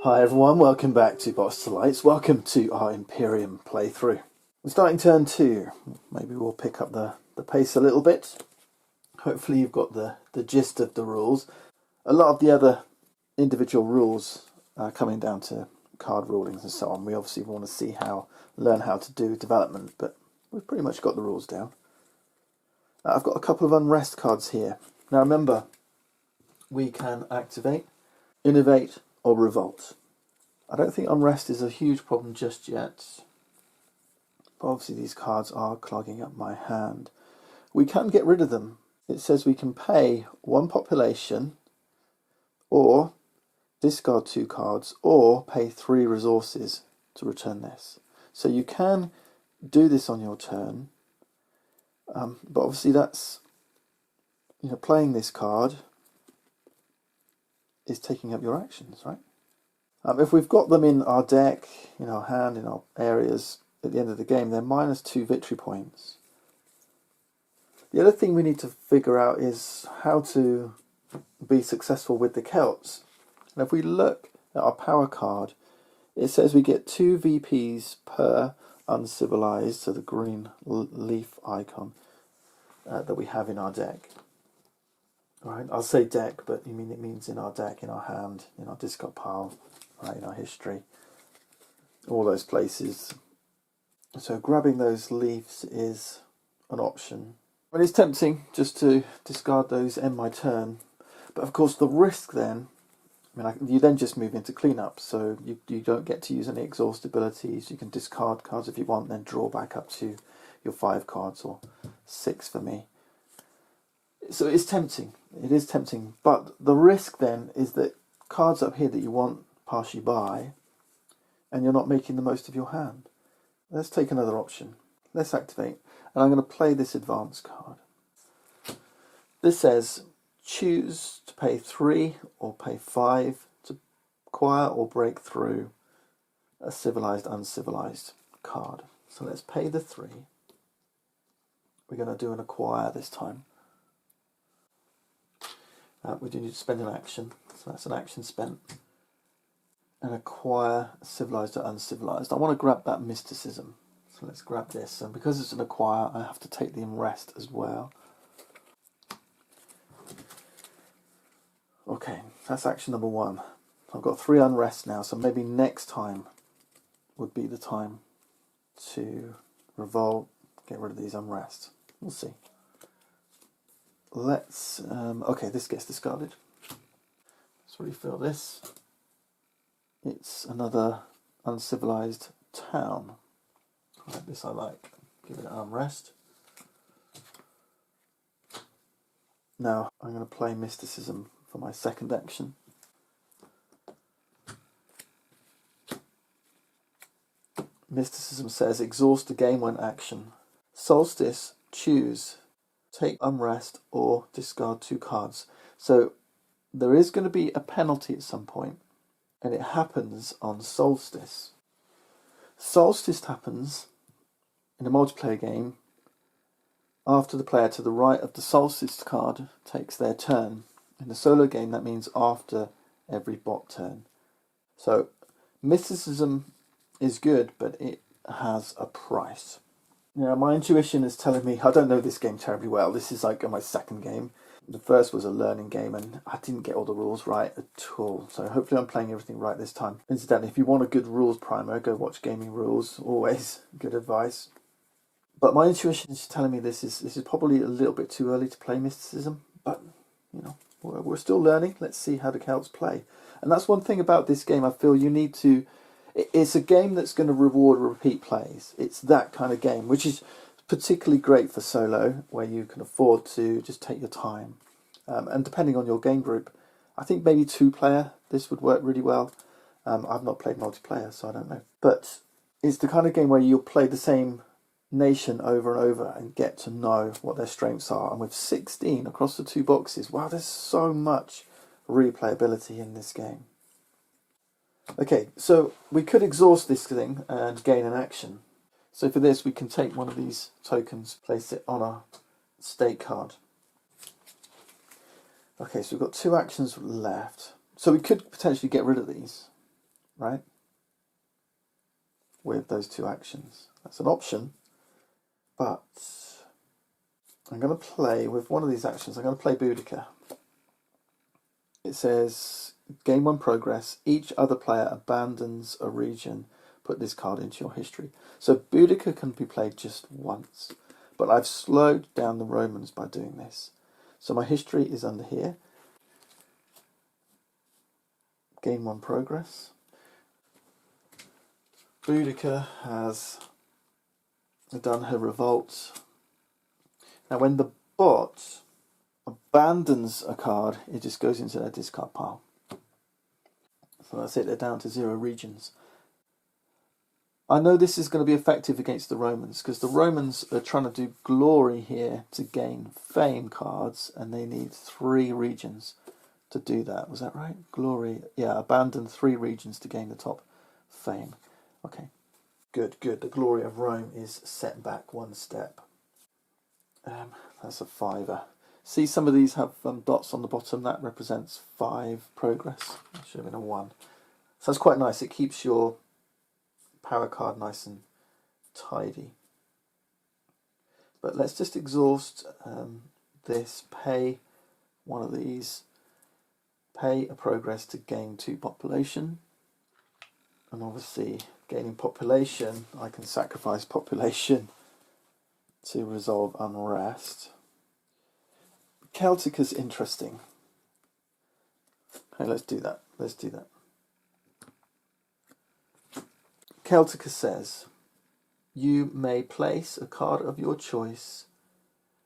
Hi everyone, welcome back to Box to Lights. Welcome to our Imperium playthrough. We're starting turn 2. Maybe we'll pick up the pace a little bit. Hopefully you've got the gist of the rules. A lot of the other individual rules are coming down to card rulings and so on. We obviously want to learn how to do development, but we've pretty much got the rules down. I've got a couple of Unrest cards here. Now remember, we can activate, innovate, or revolt. I don't think Unrest is a huge problem just yet, but obviously these cards are clogging up my hand. We can get rid of them. It says we can pay 1 population, or discard 2 cards, or pay 3 resources to return this. So you can do this on your turn, but obviously that's, playing this card is taking up your actions, right? If we've got them in our deck, in our hand, in our areas at the end of the game, they're -2 victory points. The other thing we need to figure out is how to be successful with the Celts. And if we look at our power card, it says we get 2 VPs per uncivilized, so the green leaf icon that we have in our deck. Right, I'll say deck, but it means in our deck, in our hand, in our discard pile, right, in our history, all those places. So grabbing those leaves is an option. I mean, it's tempting just to discard those, end my turn, but of course the risk then, you then just move into cleanup, so you don't get to use any exhaust abilities. You can discard cards if you want, then draw back up to your 5 cards, or 6 for me. So it's tempting, it is tempting, but the risk then is that cards up here that you want pass you by, and you're not making the most of your hand. Let's take another option. Let's activate, and I'm going to play this advance card. This says choose to pay 3 or pay 5 to acquire or break through a civilized, uncivilized card. So let's pay the 3. We're going to do an acquire this time. We do need to spend an action, so that's an action spent. And acquire civilized or uncivilized. I want to grab that mysticism, so let's grab this. And because it's an acquire, I have to take the unrest as well. Okay, that's action number 1. I've got 3 unrest now, so maybe next time would be the time to revolt, get rid of these unrest. We'll see. Let's, okay, this gets discarded. Let's refill this. It's another uncivilized town. Right, this I like. Give it an unrest. Now I'm going to play mysticism for my second action. Mysticism says exhaust the game when action. Solstice, choose. Take unrest or discard 2 cards. So there is going to be a penalty at some point, and it happens on Solstice. Solstice happens in a multiplayer game after the player to the right of the Solstice card takes their turn. In a solo game, that means after every bot turn. So mysticism is good, but it has a price. Now, my intuition is telling me, I don't know this game terribly well. This is like my second game. The first was a learning game, and I didn't get all the rules right at all. So hopefully I'm playing everything right this time. Incidentally, if you want a good rules primer, go watch Gaming Rules. Always good advice. But my intuition is telling me this is probably a little bit too early to play mysticism. But, we're still learning. Let's see how the Celts play. And that's one thing about this game. I feel you need to... It's a game that's going to reward repeat plays. It's that kind of game, which is particularly great for solo, where you can afford to just take your time. And depending on your game group, I think maybe 2-player, this would work really well. I've not played multiplayer, so I don't know. But it's the kind of game where you'll play the same nation over and over and get to know what their strengths are. And with 16 across the 2 boxes, wow, there's so much replayability in this game. Okay, so we could exhaust this thing and gain an action. So for this, we can take one of these tokens, place it on a stake card. Okay, so we've got 2 actions left. So we could potentially get rid of these. right? With those two actions. That's an option, but I'm going to play with one of these actions. I'm going to play Boudicca. It says, game 1 progress, each other player abandons a region, put this card into your history. So Boudicca can be played just once, but I've slowed down the Romans by doing this. So my history is under here. Game 1 progress. Boudicca has done her revolt. Now when the bot abandons a card, it just goes into their discard pile. So that's it, they're down to 0 regions. I know this is going to be effective against the Romans, because the Romans are trying to do glory here to gain fame cards, and they need 3 regions to do that. Was that right? Glory, yeah, abandon 3 regions to gain the top fame. Okay, good. The glory of Rome is set back 1 step. That's a 5er. See, some of these have dots on the bottom. That represents 5 progress. That should have been a 1. So that's quite nice. It keeps your power card nice and tidy. But let's just exhaust this. Pay one of these. Pay a progress to gain 2 population. And obviously, gaining population, I can sacrifice population to resolve unrest. Celtica's interesting. Okay, let's do that. Celtica says, you may place a card of your choice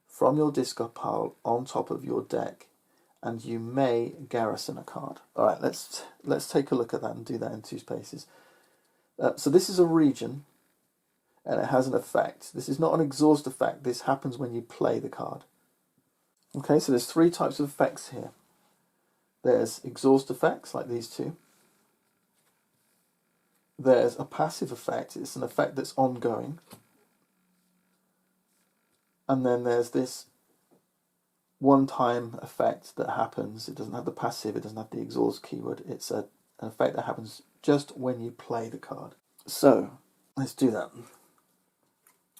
from your discard pile on top of your deck, and you may garrison a card. All right, let's take a look at that and do that in 2 spaces. So this is a region, and it has an effect. This is not an exhaust effect. This happens when you play the card. Okay, so there's 3 types of effects here. There's exhaust effects, like these 2. There's a passive effect. It's an effect that's ongoing. And then there's this one-time effect that happens. It doesn't have the passive, it doesn't have the exhaust keyword. It's an effect that happens just when you play the card. So, let's do that.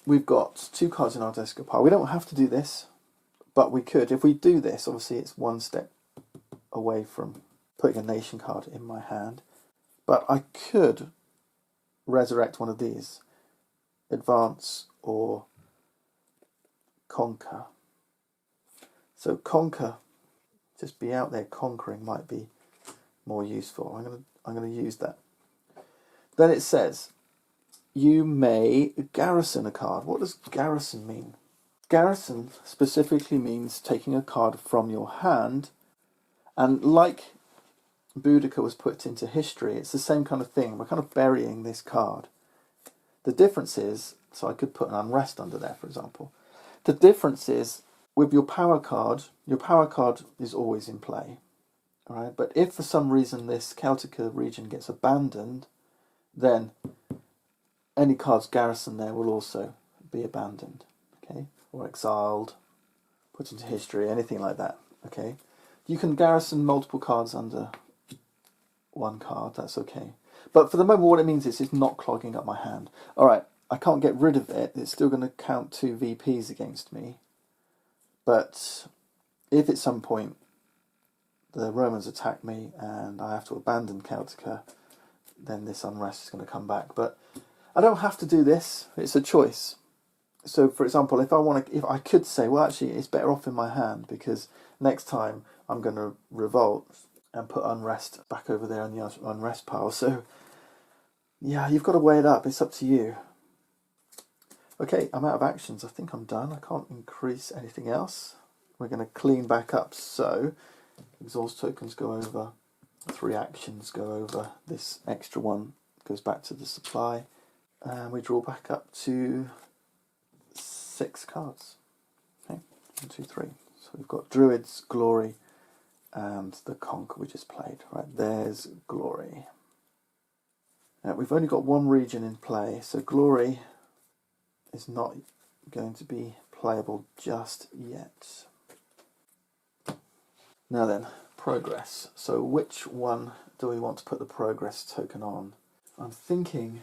We've got 2 cards in our discard pile. We don't have to do this, but we could. If we do this, obviously it's 1 step away from putting a nation card in my hand. But I could resurrect one of these. Advance or conquer. So conquer, just be out there conquering, might be more useful. I'm going to use that. Then it says, you may garrison a card. What does garrison mean? Garrison specifically means taking a card from your hand, and like Boudicca was put into history, it's the same kind of thing. We're kind of burying this card. The difference is, so I could put an Unrest under there, for example. The difference is, with your power card is always in play. All right? But if for some reason this Celtica region gets abandoned, then any cards garrisoned there will also be abandoned, okay, or exiled, put into history, anything like that. Okay, you can garrison multiple cards under 1 card. That's okay. But for the moment, what it means is it's not clogging up my hand. All right, I can't get rid of it. It's still going to count 2 VPs against me. But if at some point the Romans attack me and I have to abandon Celtica, then this unrest is going to come back. But I don't have to do this. It's a choice. So, for example, if I could say, well, actually, it's better off in my hand because next time I'm going to revolt and put unrest back over there in the unrest pile. So, yeah, you've got to weigh it up. It's up to you. Okay, I'm out of actions. I think I'm done. I can't increase anything else. We're going to clean back up. So, exhaust tokens go over. 3 actions go over. This extra one goes back to the supply. And we draw back up to 6 cards. Okay, 1, 2, 3. So we've got Druids, Glory, and the Conquer we just played. Right, there's Glory. Now, we've only got 1 region in play, so Glory is not going to be playable just yet. Now then, progress. So which one do we want to put the progress token on? I'm thinking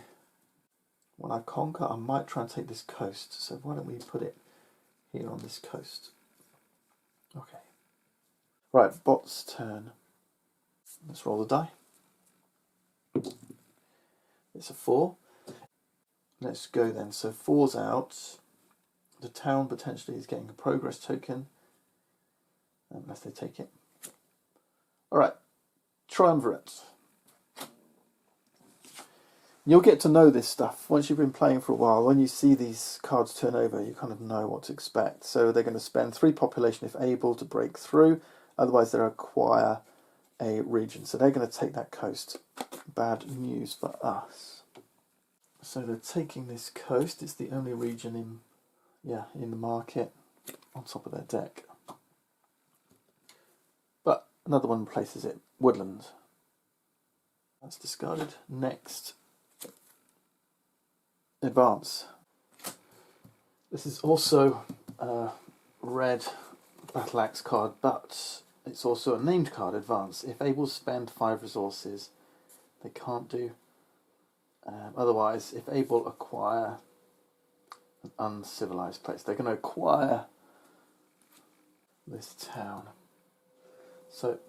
when I conquer, I might try and take this coast. So why don't we put it here on this coast? Okay. Right, bot's turn. Let's roll the die. It's a 4. Let's go then. So 4's out. The town potentially is getting a progress token, unless they take it. Alright, triumvirate. You'll get to know this stuff once you've been playing for a while. When you see these cards turn over, you kind of know what to expect. So they're going to spend 3 population if able to break through, otherwise they'll acquire a region. So they're going to take that coast. Bad news for us. So they're taking this coast. It's the only region in the market on top of their deck. But another one replaces it. Woodland. That's discarded. Next. Advance. This is also a red battle axe card, but it's also a named card. Advance. If able to spend 5 resources, they can't do. Otherwise, if able, acquire an uncivilized place. They're going to acquire this town. So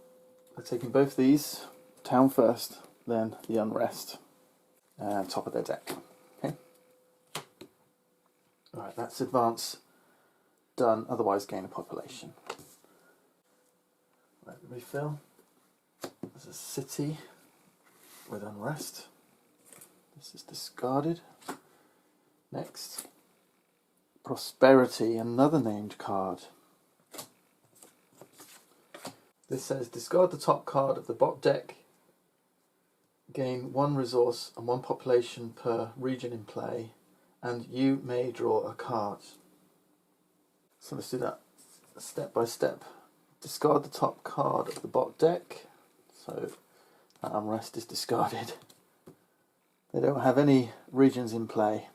they're taking both these. Town first, then the Unrest. Top of their deck. Okay. Alright, that's advance done. Otherwise, gain a population. Right, refill. There's a city with Unrest. This is discarded. Next. Prosperity, another named card. This says discard the top card of the bot deck. Gain 1 resource and 1 population per region in play, and you may draw a card. So let's do that step by step. Discard the top card of the bot deck. So that Unrest is discarded. They don't have any regions in play.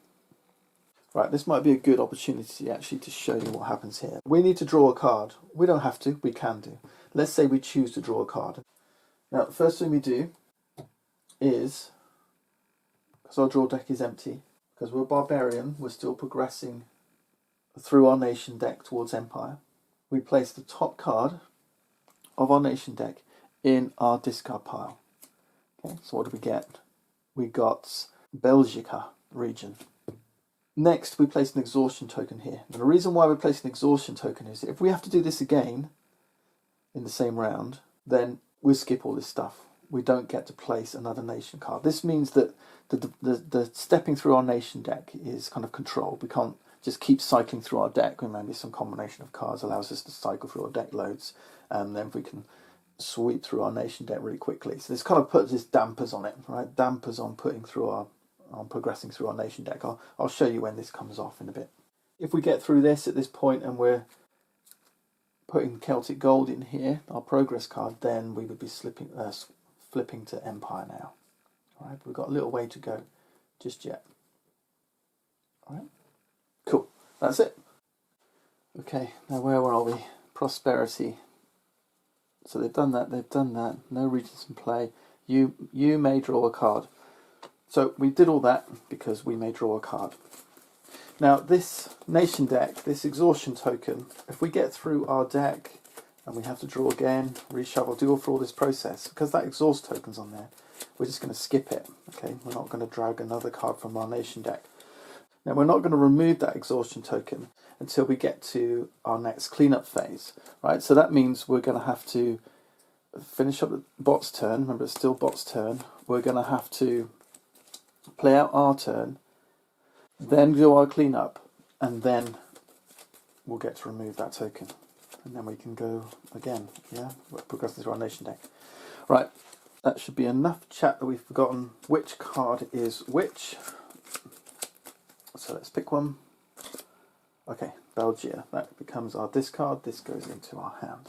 Right, this might be a good opportunity actually to show you what happens here. We need to draw a card. We don't have to, we can do. Let's say we choose to draw a card. Now, the first thing we do is, because our draw deck is empty, because we're barbarian, we're still progressing through our nation deck towards empire. We place the top card of our nation deck in our discard pile. Okay, so what do we get? We got Boudicca region. Next, we place an exhaustion token here. And the reason why we place an exhaustion token is if we have to do this again in the same round, then we skip all this stuff. We don't get to place another nation card. This means that the stepping through our nation deck is kind of controlled. We can't just keep cycling through our deck. Maybe some combination of cards allows us to cycle through our deck loads, and then we can sweep through our nation deck really quickly. So this kind of puts this dampers on it, right? Dampers on progressing through our nation deck. I'll show you when this comes off in a bit. If we get through this at this point and we're putting Celtic Gold in here, our progress card, then we would be flipping to Empire now. All right, we've got a little way to go just yet. All right, cool. That's it. Okay, now where are we? Prosperity. So they've done that. No regions in play. You may draw a card. So we did all that because we may draw a card. Now this nation deck, this exhaustion token, if we get through our deck and we have to draw again, reshuffle, do all this process, because that exhaust token's on there, we're just going to skip it. Okay, we're not going to drag another card from our nation deck. Now we're not going to remove that exhaustion token until we get to our next cleanup phase, right? So that means we're going to have to finish up the bot's turn. Remember, it's still bot's turn. We're going to have to play out our turn, then do our cleanup, and then we'll get to remove that token. And then we can go again, yeah? We're progressing through our nation deck. Right, that should be enough chat that we've forgotten which card is which. So let's pick one. Okay, Boudicca. That becomes our discard. This goes into our hand.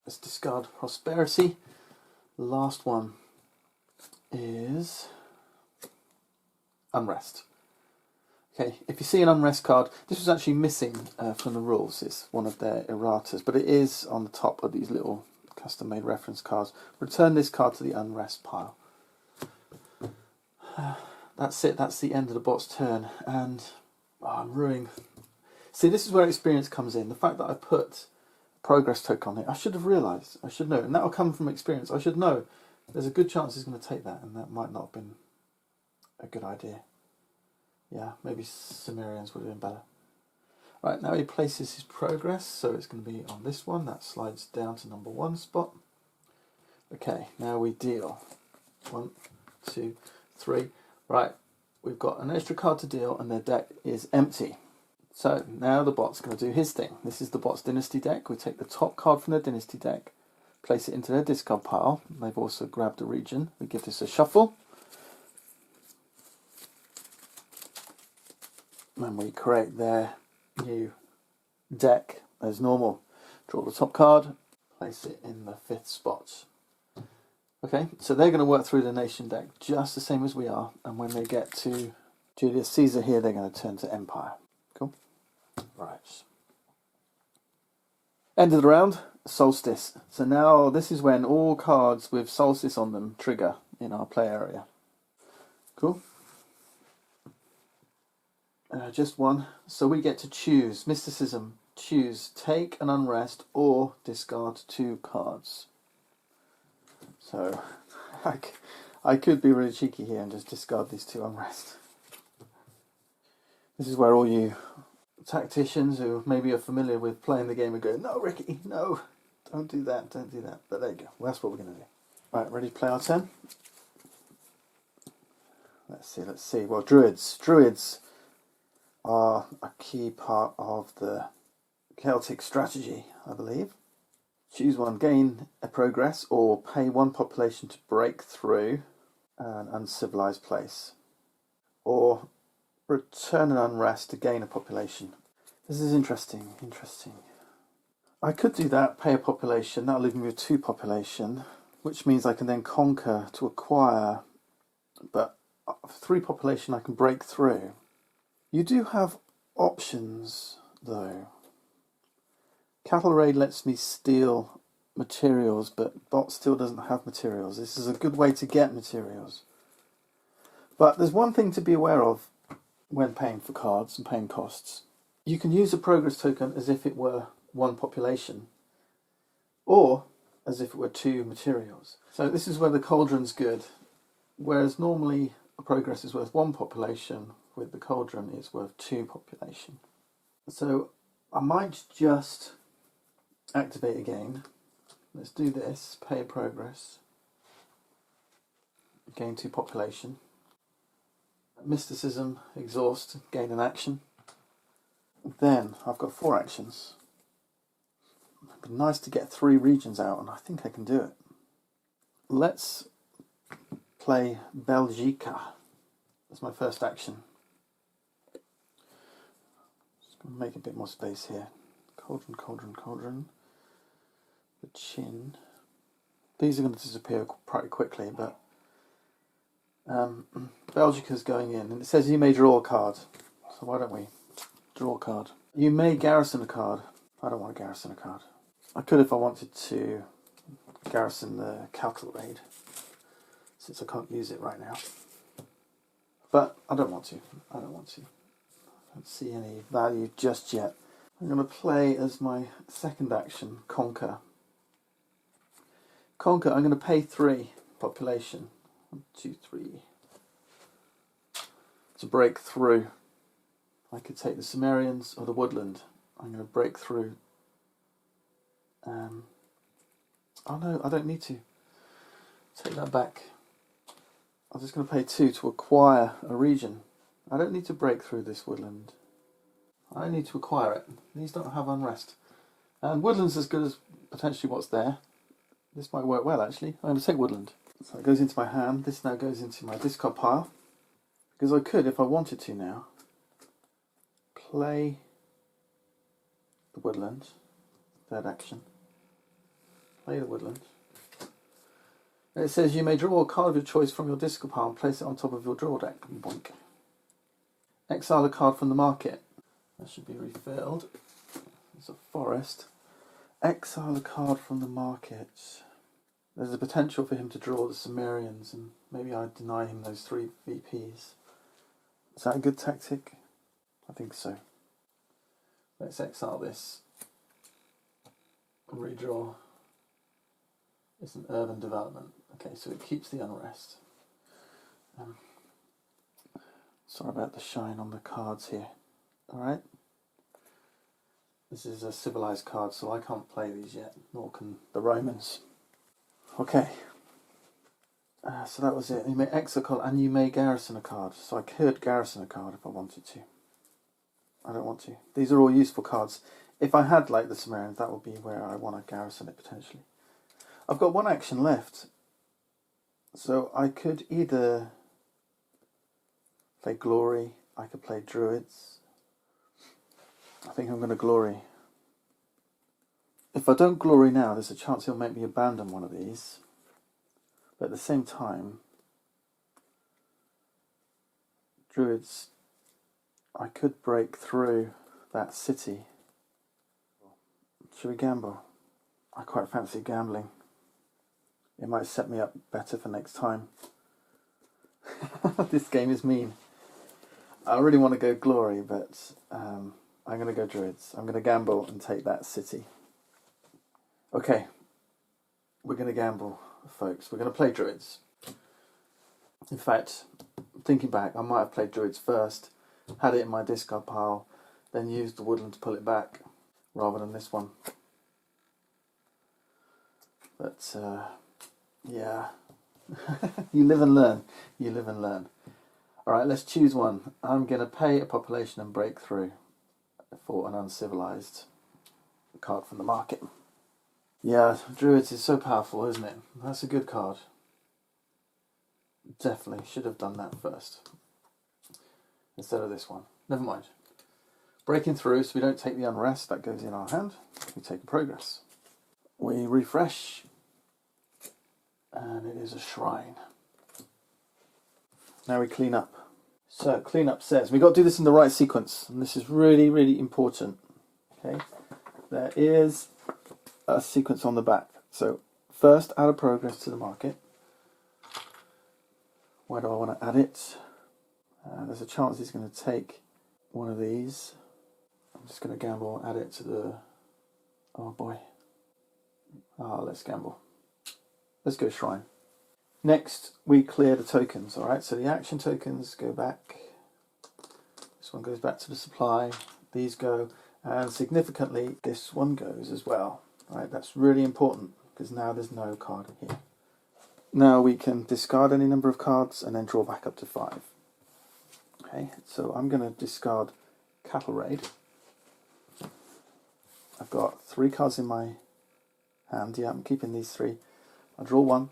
Let's discard Prosperity. The last one is Unrest. Okay, if you see an Unrest card, this was actually missing from the rules. It's one of their erratas, but it is on the top of these little custom-made reference cards. Return this card to the Unrest pile. That's it, that's the end of the bot's turn, and I'm ruining... See, this is where experience comes in. The fact that I put a progress token on it, I should have realised, I should know, and that'll come from experience. I should know there's a good chance he's going to take that, and that might not have been a good idea. Yeah, maybe Cimmerians would have been better. Right, now he places his progress, so it's going to be on this one. That slides down to number 1 spot. Okay, now we deal. 1, 2, 3. Right, we've got an extra card to deal, and their deck is empty. So now the bot's going to do his thing. This is the bot's Dynasty deck. We take the top card from their Dynasty deck, place it into their discard pile. They've also grabbed a region. We give this a shuffle. And we create their new deck as normal. Draw the top card, place it in the 5th spot. Okay, so they're going to work through the nation deck just the same as we are, and when they get to Julius Caesar here, they're going to turn to Empire. Cool? Right. End of the round, Solstice. So now this is when all cards with Solstice on them trigger in our play area. Cool? Just one. So we get to choose. Mysticism. Choose. Take an Unrest or discard 2 cards. So I could be really cheeky here and just discard these 2 Unrest. This is where all you tacticians who maybe are familiar with playing the game are going, no, Ricky, no, don't do that, don't do that. But there you go. Well, that's what we're going to do. Right, ready to play our turn? Let's see. Well, Druids. Druids are a key part of the Celtic strategy, I believe. Choose one, gain a progress, or pay 1 population to break through an uncivilized place. Or return an Unrest to gain a population. This is interesting. I could do that, pay a population, that'll leave me with 2 population, which means I can then conquer to acquire, but for 3 population I can break through. You do have options, though. Cattle Raid lets me steal materials, but bot still doesn't have materials. This is a good way to get materials. But there's one thing to be aware of when paying for cards and paying costs. You can use a progress token as if it were 1 population, or as if it were 2 materials. So this is where the Cauldron's good, whereas normally a progress is worth 1 population, with the Cauldron it's worth 2 population. So I might just activate again. Let's do this, pay a progress, gain 2 population. Mysticism, exhaust, gain an action. Then I've got 4 actions. It'd be nice to get 3 regions out, and I think I can do it. Let's play Boudicca. That's my first action. Just going to make a bit more space here. Cauldron. The chin. These are going to disappear pretty quickly, but Boudicca's going in, and it says you may draw a card. So why don't we draw a card? You may garrison a card. I don't want to garrison a card. I could if I wanted to garrison the Cattle Raid, since I can't use it right now. But I don't want to. I don't see any value just yet. I'm going to play as my second action, Conquer. I'm going to pay 3 population. 1, 2, 3. To break through. I could take the Cimmerians or the Woodland. I'm going to break through. Oh no, I don't need to. Take that back. I'm just going to pay 2 to acquire a region. I don't need to break through this Woodland. I need to acquire it. These don't have Unrest. And Woodland's as good as potentially what's there. This might work well, actually. I'm going to take Woodland. So it goes into my hand. This now goes into my discard pile. Because I could, if I wanted to now, play the Woodland. Third action. Play the Woodland. And it says you may draw a card of your choice from your discard pile and place it on top of your draw deck. Boink. Exile a card from the market. That should be refilled. It's a forest. Exile a card from the market. There's a potential for him to draw the Sumerians, and maybe I deny him those 3 VPs. Is that a good tactic? I think so. Let's exile this. Redraw. It's an urban development. Okay, so it keeps the unrest. Sorry about the shine on the cards here. Alright. This is a civilized card, so I can't play these yet, nor can the Romans. Okay. So that was it. You may exile a card and you may garrison a card. So I could garrison a card if I wanted to. I don't want to. These are all useful cards. If I had like the Sumerians, that would be where I want to garrison it potentially. I've got 1 action left. So I could either play Glory, I could play Druids. I think I'm going to Glory. If I don't Glory now, there's a chance he'll make me abandon one of these. But at the same time, Druids, I could break through that city. Should we gamble? I quite fancy gambling. It might set me up better for next time. This game is mean. I really want to go Glory, but I'm going to go Druids. I'm going to gamble and take that city. Okay, we're going to gamble, folks. We're going to play Druids. In fact, thinking back, I might have played Druids first, had it in my discard pile, then used the woodland to pull it back, rather than this one. But, yeah. You live and learn. You live and learn. Alright, let's choose one. I'm going to pay a population and break through for an uncivilized card from the market. Yeah, Druids is so powerful, isn't it? That's a good card. Definitely should have done that first, instead of this one. Never mind. Breaking through, so we don't take the unrest, that goes in our hand. We take a progress. We refresh, and it is a shrine. Now we clean up. So clean up says, we've got to do this in the right sequence, and this is really, really important. Okay, there is a sequence on the back. So first, add a progress to the market. Where do I want to add it? There's a chance he's going to take one of these. I'm just going to gamble, add it to the... Oh boy. Let's gamble. Let's go shrine. Next, we clear the tokens, alright? So the action tokens go back. This one goes back to the supply. These go. And significantly, this one goes as well. Right, that's really important, because now there's no card here. Now we can discard any number of cards and then draw back up to 5. Okay, so I'm going to discard Cattle Raid. I've got 3 cards in my hand. Yeah, I'm keeping these 3. I draw 1.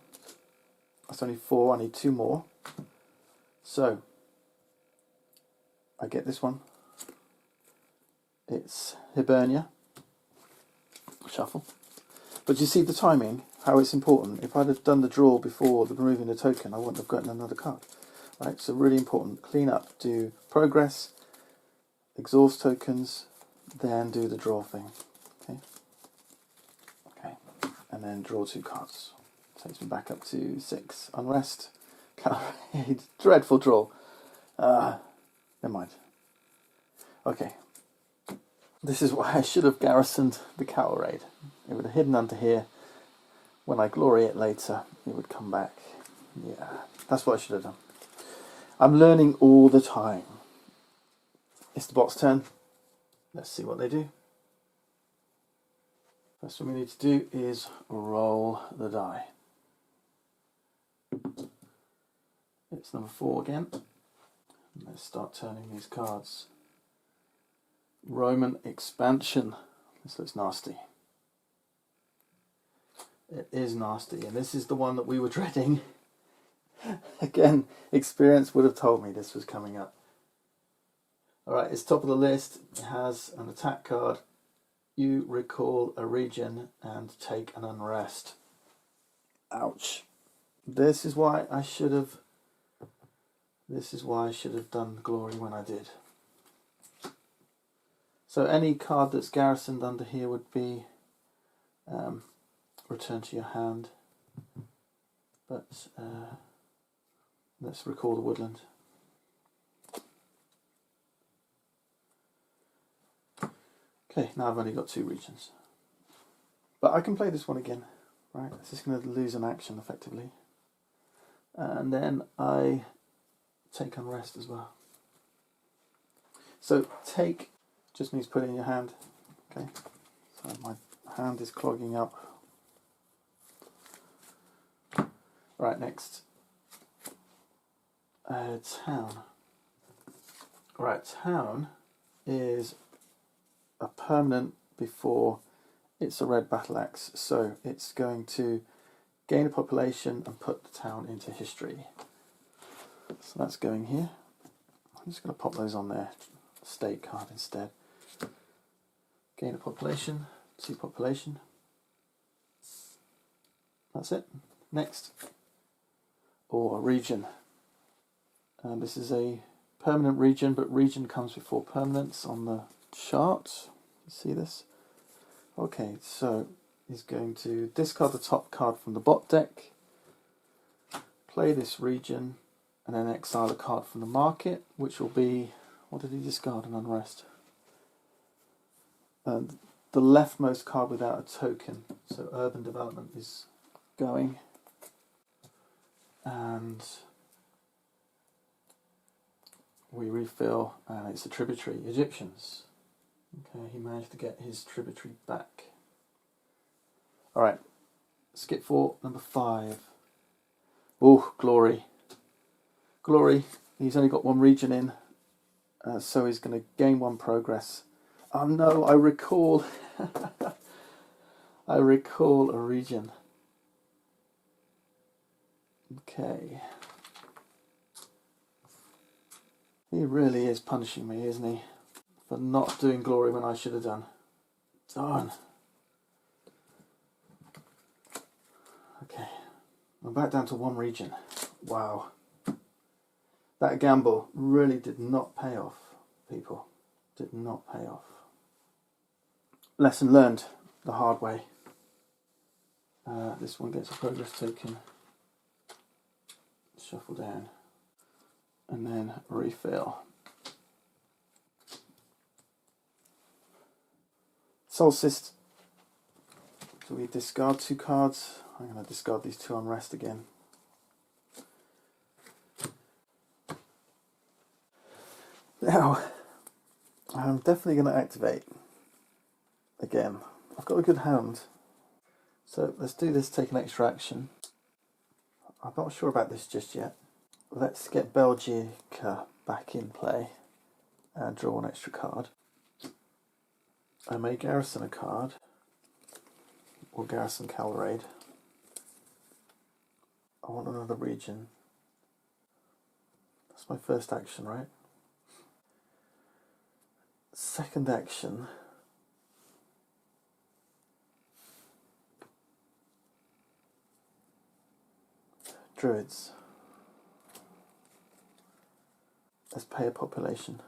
That's only 4. I need 2 more. So I get this one. It's Hibernia. Shuffle. But you see the timing, how it's important. If I'd have done the draw before removing the token, I wouldn't have gotten another card. Right, so really important. Clean up, do progress, exhaust tokens, then do the draw thing. Okay. Okay. And then draw 2 cards. Takes me back up to 6. Unrest. Dreadful draw. Never mind. Okay. This is why I should have garrisoned the Cattle Raid. It would have hidden under here. When I glory it later, it would come back. Yeah, that's what I should have done. I'm learning all the time. It's the bot's turn. Let's see what they do. First thing we need to do is roll the die. It's number 4 again. Let's start turning these cards. Roman expansion. This looks nasty. It is nasty, and this is the one that we were dreading. Again, experience would have told me this was coming up. Alright, it's top of the list. It has an attack card. You recall a region and take an unrest. Ouch. This is why I should have done glory when I did. So any card that's garrisoned under here would be returned to your hand. But let's recall the woodland. Okay, now I've only got 2 regions. But I can play this one again, right? This is going to lose an action effectively. And then I take Unrest as well. So take just means put it in your hand. Okay, so my hand is clogging up. Right, next. Town. Right, town is a permanent before it's a red battle axe, so it's going to gain a population and put the town into history. So that's going here. I'm just going to pop those on there. State card instead. Gain a population, 2 population. That's it. Next. Or a region. And this is a permanent region, but region comes before permanence on the chart. You see this? Okay, so he's going to discard the top card from the bot deck, play this region, and then exile a card from the market, which will be, what did he discard in Unrest? The leftmost card without a token, so urban development is going. And we refill, and it's a tributary, Egyptians. Okay, he managed to get his tributary back. Alright, skip 4, number 5. Oh, Glory. Glory, he's only got 1 region in, so he's going to gain 1 progress. Oh no, I recall. I recall a region. Okay. He really is punishing me, isn't he? For not doing Glory when I should have done. Darn. Okay. I'm back down to 1 region. Wow. That gamble really did not pay off, people. Did not pay off. Lesson learned the hard way. This one gets a progress token. Shuffle down. And then refill. Solstice. So we discard 2 cards. I'm going to discard these 2 Unrest again. Now, I'm definitely going to activate again. I've got a good hand. So let's do this, take an extra action. I'm not sure about this just yet. Let's get Boudicca back in play and draw 1 extra card. I may garrison a card, or garrison Calraid. I want another region. That's my first action, right? Second action. Druids. Let's pay a population.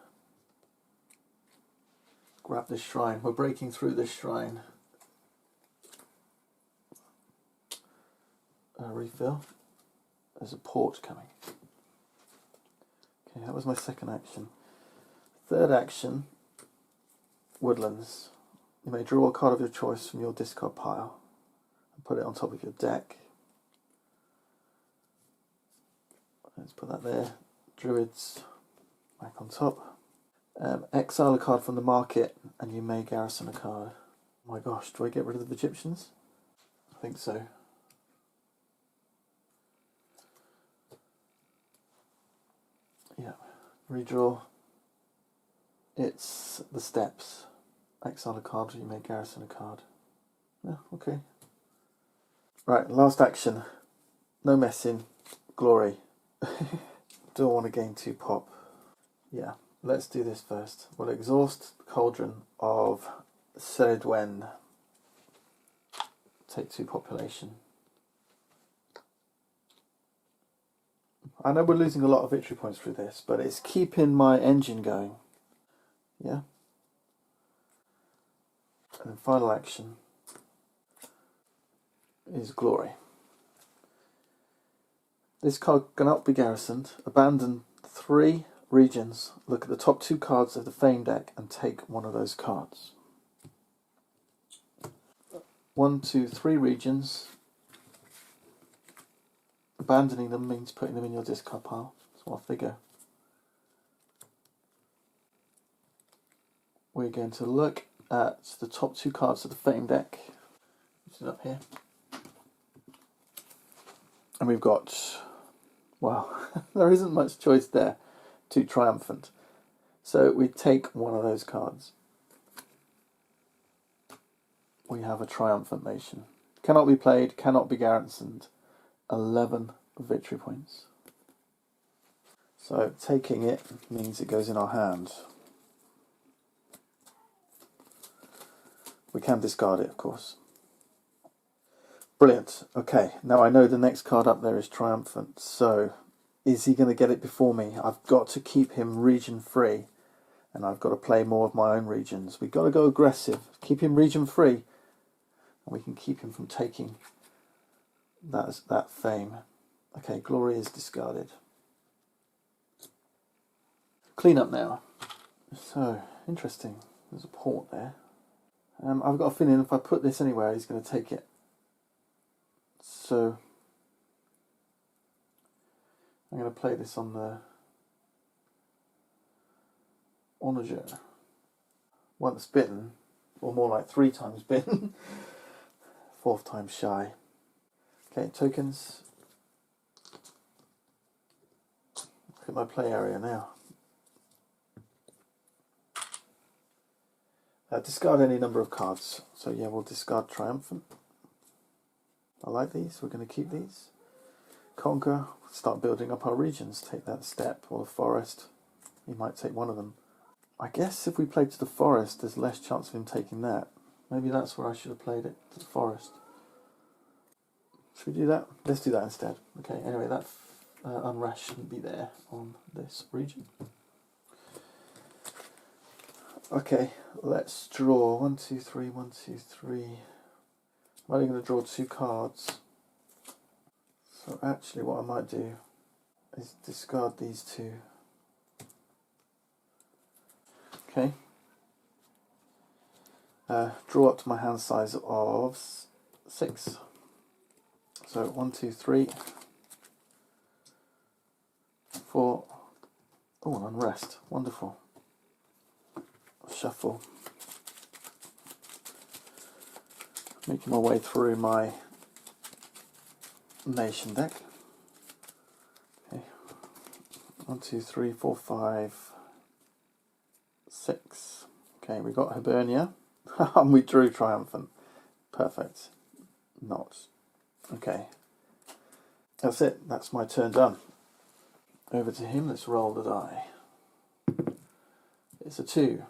Grab this shrine. We're breaking through this shrine. Refill. There's a port coming. Okay, that was my second action. Third action. Woodlands. You may draw a card of your choice from your discard pile and put it on top of your deck. Let's put that there. Druids back on top. Exile a card from the market and you may garrison a card. Oh my gosh, do I get rid of the Egyptians? I think so. Yeah, redraw. It's the steps. Exile a card, you may garrison a card. Yeah, okay. Right, last action. No messing. Glory. Don't want to gain 2 pop. Yeah, let's do this first. We'll exhaust the cauldron of Seredwen. Take 2 population. I know we're losing a lot of victory points through this, but it's keeping my engine going. Yeah. And then final action is Glory. This card cannot be garrisoned. Abandon 3 regions. Look at the top 2 cards of the Fame deck and take one of those cards. 1, 2, 3 regions. Abandoning them means putting them in your discard pile. That's what I figure. We're going to look at the top 2 cards of the Fame deck. Which is up here. And we've got, well, there isn't much choice there. 2 Triumphant. So we take one of those cards. We have a Triumphant Nation. Cannot be played, cannot be garrisoned. 11 victory points. So taking it means it goes in our hand. We can discard it, of course. Brilliant. Okay, now I know the next card up there is Triumphant. So, is he going to get it before me? I've got to keep him region free. And I've got to play more of my own regions. We've got to go aggressive. Keep him region free. And we can keep him from taking that Fame. Okay, Glory is discarded. Clean up now. So, interesting. There's a port there. I've got a feeling if I put this anywhere, he's going to take it. So, I'm going to play this on the Onager. Once bitten, or more like 3 times bitten. 4th time shy. Okay, tokens. Look at my play area now. Discard any number of cards. So yeah, we'll discard Triumphant. I like these. We're going to keep these. Conquer. Start building up our regions. Take that step. Or the forest. He might take one of them. I guess if we play to the forest, there's less chance of him taking that. Maybe that's where I should have played it. To the forest. Should we do that? Let's do that instead. Okay, anyway, that Unrest shouldn't be there on this region. Okay, let's draw 1, 2, 3, 1, 2, 3. I'm only going to draw 2 cards. So actually what I might do is discard these 2. Okay. Draw up to my hand size of 6. So 1, 2, 3, 4. Oh, an Unrest. Wonderful. Shuffle. Making my way through my nation deck. Okay. 1, 2, 3, 4, 5, 6. Okay, we got Hibernia. And we drew Triumphant. Perfect. Not. Okay. That's it. That's my turn done. Over to him. Let's roll the die. It's a 2.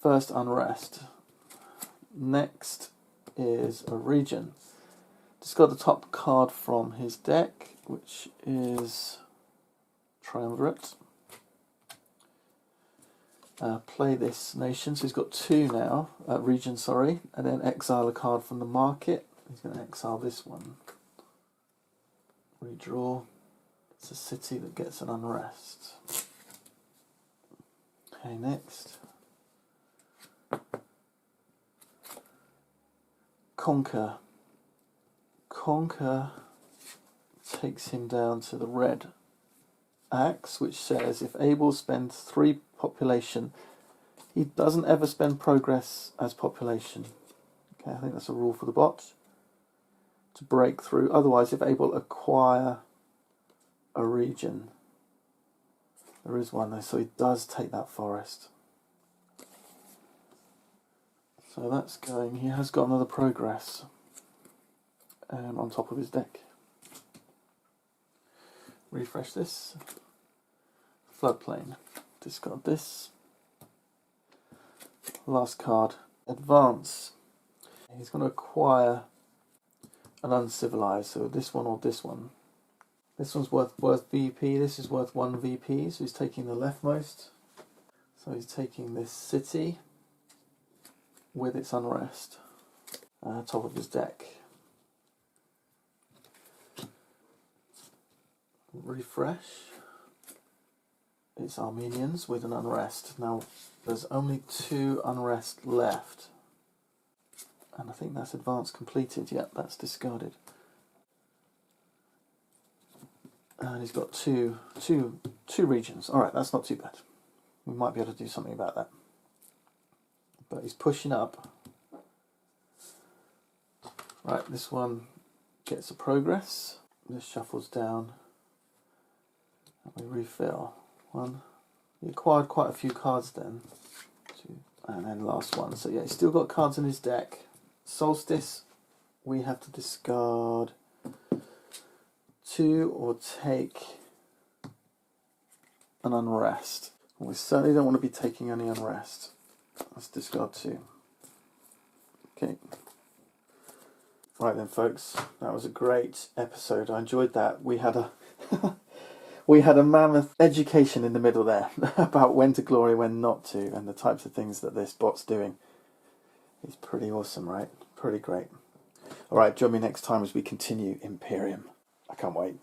First Unrest. Next is a region. Discard the top card from his deck, which is Triumvirate. Play this nation. So he's got 2 now. Region, sorry. And then exile a card from the market. He's going to exile this one. Redraw. It's a city that gets an Unrest. Okay, next. Conquer. Conquer takes him down to the red axe, which says if able, spend 3 population. He doesn't ever spend progress as population. Okay, I think that's a rule for the bot. To break through. Otherwise, if able, acquire a region. There is one though, so he does take that forest. So that's going. He has got another progress on top of his deck. Refresh this. Floodplain. Discard this. Last card. Advance. He's going to acquire an uncivilized. So this one or this one. This one's worth VP. This is worth 1 VP. So he's taking the leftmost. So he's taking this city. with its Unrest. Top of his deck. Refresh. It's Armenians with an Unrest. Now, there's only 2 Unrest left. And I think that's advance completed. Yep, that's discarded. And he's got two regions. Alright, that's not too bad. We might be able to do something about that. But he's pushing up. Right, this one gets a progress. This shuffles down. And we refill. 1. He acquired quite a few cards then. 2. And then last one. So yeah, he's still got cards in his deck. Solstice, we have to discard 2 or take an Unrest. We certainly don't want to be taking any Unrest. Let's discard 2. Okay. Right then, folks, that was a great episode. I enjoyed that. We had a we had a mammoth education in the middle there about when to glory, when not to, and the types of things that this bot's doing. It's pretty awesome, right? Pretty great. All right, join me next time as we continue Imperium. I can't wait.